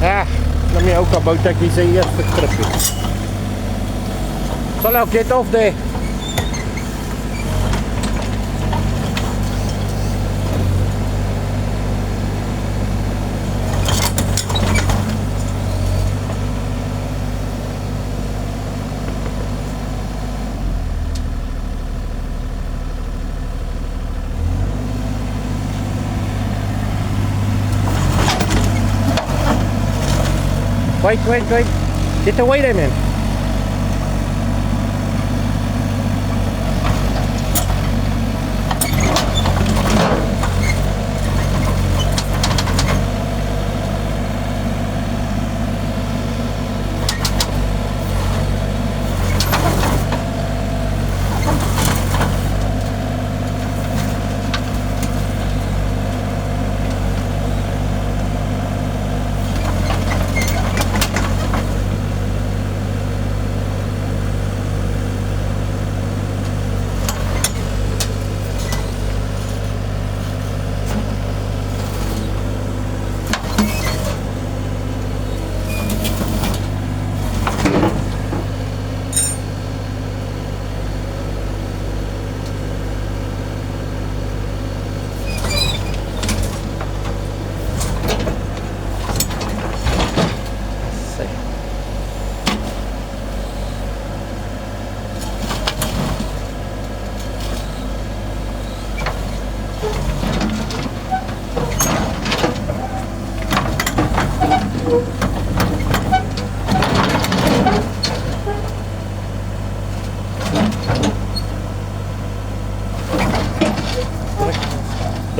Ja, let me ou Kabota sy eerste tripie. Sal ek get off there. Wait. Get away there, man.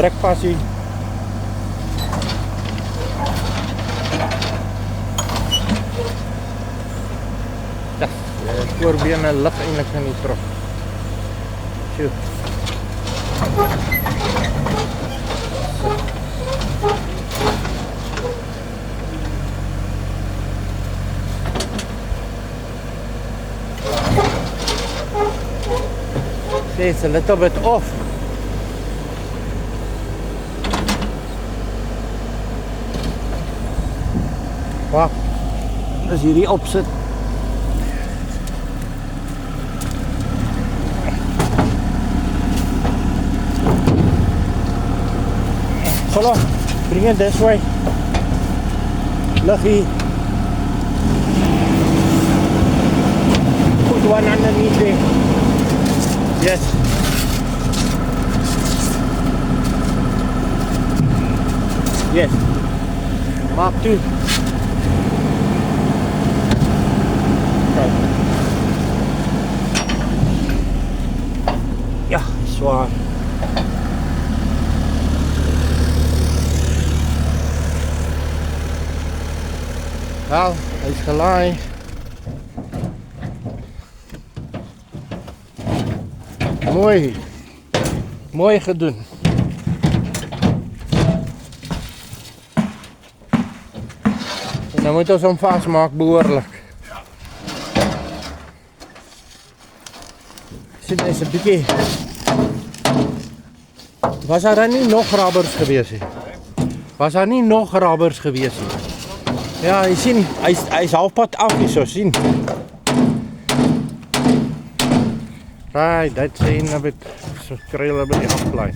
Druk pas hier. Ja, die voorbene lig eintlik in die trok. Sjoe. See, it's a little bit off. Wag, as hierdie opsit. Solo, bring it this way. Lucky. Put one underneath there. Yes. Yes. Mark 2. Ja, zwaar. Wel, hij is gelaai. Mooi gedaan. En dan moet ons hem vastmaken behoorlijk. Sien, is een beetje. Was daar dan niet nog grabbers geweest? Was daar niet nog grabbers geweest? Ja, je ziet, hij is halfpad af, zo zien. Right, that's in a bit, so kry hulle by die afbly.